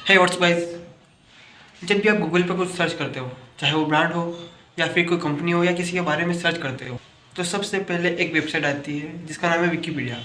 Hey what's guys, जब भी आप गूगल पर कुछ सर्च करते हो, चाहे वो ब्रांड हो या फिर कोई कंपनी हो या किसी के बारे में सर्च करते हो, तो सबसे पहले एक वेबसाइट आती है जिसका नाम है विकीपीडिया।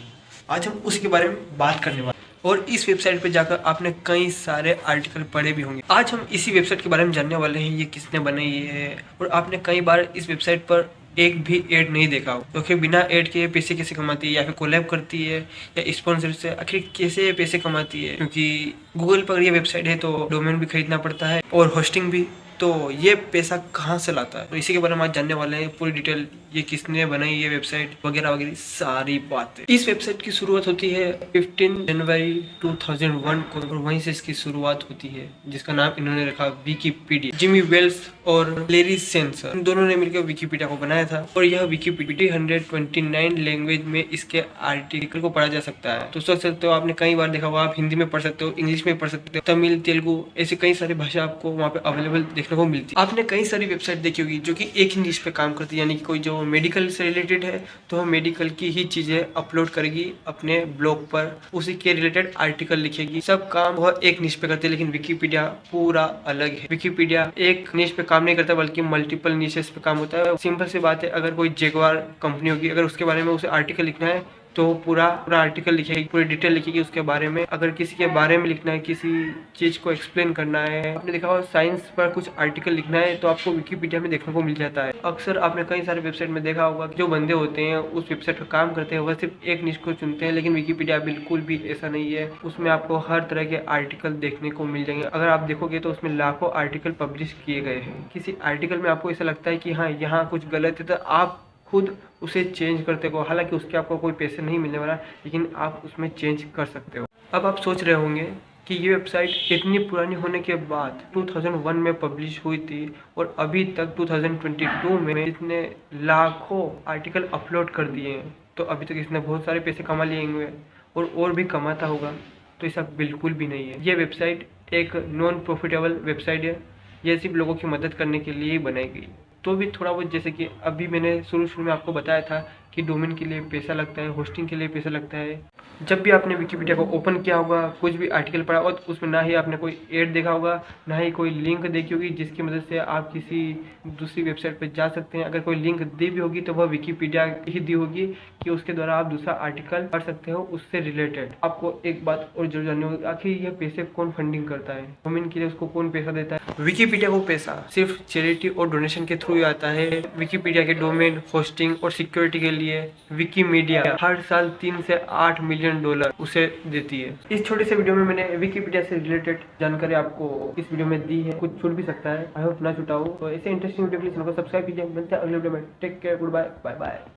आज हम उसके बारे में बात करने वाले हैं और इस वेबसाइट पर जाकर आपने कई सारे आर्टिकल पढ़े भी होंगे। आज हम इसी वेबसाइट के बारे में जानने वाले हैं, ये किसने बनाई है और आपने कई बार इस वेबसाइट पर एक भी एड नहीं देखा हो, तो फिर बिना एड के पैसे कैसे कमाती है या फिर कोलैब करती है या स्पॉन्सर से आखिर कैसे ये पैसे कमाती है। क्योंकि गूगल पर ये वेबसाइट है तो डोमेन भी खरीदना पड़ता है और होस्टिंग भी, तो ये पैसा कहाँ से लाता है, तो इसी के बारे में आज जानने वाले हैं। पूरी डिटेल, ये किसने बनाई ये वेबसाइट वगैरह वगैरह सारी बातें। इस वेबसाइट की शुरुआत होती है 15 जनवरी 2001 को और वहीं से इसकी शुरुआत होती है, जिसका नाम इन्होंने रखा विकीपीडिया। जिमी वेल्स और लेरी सेंसर, इन दोनों ने मिलकर विकीपीडिया को बनाया था और यह विकीपीडिया 129 लैंग्वेज में इसके आर्टिकल को पढ़ा जा सकता है। तो सोच सकते हो, आपने कई बार देखा होगा, आप हिंदी में पढ़ सकते हो, इंग्लिश में पढ़ सकते हो, तमिल, तेलुगु, ऐसे कई सारी भाषा आपको वहाँ पे अवेलेबल देखने को मिलती है। आपने कई सारी वेबसाइट देखी होगी जो कि एक ही निश पे काम करती है, यानी कि कोई जो मेडिकल से रिलेटेड है तो वह मेडिकल की ही चीजें अपलोड करेगी अपने ब्लॉग पर, उसी के रिलेटेड आर्टिकल लिखेगी। सब काम वह एक निश पे करते हैं, लेकिन विकीपीडिया पूरा अलग है। विकीपीडिया एक निश पे काम नहीं करता बल्कि मल्टीपल निशेस पे काम होता है। सिंपल सी बात है, अगर कोई जगुआर कंपनी होगी, अगर उसके बारे में उसे आर्टिकल लिखना है तो पूरा आर्टिकल लिखेगी, पूरी डिटेल लिखेगी उसके बारे में। अगर किसी के बारे में लिखना है, किसी चीज को एक्सप्लेन करना है, आपने देखा होगा साइंस पर कुछ आर्टिकल लिखना है तो आपको विकीपीडिया में देखने को मिल जाता है। अक्सर आपने कई सारे वेबसाइट में देखा होगा कि जो बंदे होते हैं उस वेबसाइट पर काम करते हैं वह सिर्फ एक निश को चुनते हैं, लेकिन विकीपीडिया बिल्कुल भी ऐसा नहीं है। उसमें आपको हर तरह के आर्टिकल देखने को मिल जाएंगे। अगर आप देखोगे तो उसमें लाखों आर्टिकल पब्लिश किए गए हैं। किसी आर्टिकल में आपको ऐसा लगता है कि हाँ यहाँ कुछ गलत है, तो आप खुद उसे चेंज करते हो। हालांकि उसके आपको कोई पैसे नहीं मिलने वाला, लेकिन आप उसमें चेंज कर सकते हो। अब आप सोच रहे होंगे कि ये वेबसाइट इतनी पुरानी होने के बाद 2001 में पब्लिश हुई थी और अभी तक 2022 में इतने लाखों आर्टिकल अपलोड कर दिए हैं, तो अभी तक इसने बहुत सारे पैसे कमा लिए होंगे और भी कमाता होगा। तो ऐसा बिल्कुल भी नहीं है। ये वेबसाइट एक नॉन प्रॉफिटेबल वेबसाइट है, ये सिर्फ लोगों की मदद करने के लिए ही बनाई गई। तो भी थोड़ा बहुत, जैसे कि अभी मैंने शुरू में आपको बताया था कि डोमेन के लिए पैसा लगता है, होस्टिंग के लिए पैसा लगता है। जब भी आपने विकीपीडिया को ओपन किया होगा, कुछ भी आर्टिकल पढ़ा होगा, तो उसमें ना ही आपने कोई एड देखा होगा, ना ही कोई लिंक देखी होगी जिसकी मदद से आप किसी दूसरी वेबसाइट पर जा सकते हैं। अगर कोई लिंक दी भी होगी तो वह विकीपीडिया ही दी होगी कि उसके द्वारा आप दूसरा आर्टिकल पढ़ सकते हो उससे रिलेटेड। आपको एक बात और जरूर जाननी होगी, आखिर यह पैसे कौन फंडिंग करता है, डोमेन के लिए उसको कौन पैसा देता है। विकीपीडिया को पैसा सिर्फ चैरिटी और डोनेशन के थ्रू आता है। विकीपीडिया के डोमेन, होस्टिंग और सिक्योरिटी के लिए विकीमीडिया हर साल 3 से 8 मिलियन डॉलर उसे देती है। इस छोटे से वीडियो में मैंने विकीपीडिया से रिलेटेड जानकारी आपको इस वीडियो में दी है। कुछ छूट भी सकता है, आई होप ना छुटा हो। तो ऐसे इंटरेस्टिंग वीडियो के लिए चैनल को सब्सक्राइब कीजिए। मिलते हैं अगले वीडियो में। Take care, good bye, bye bye.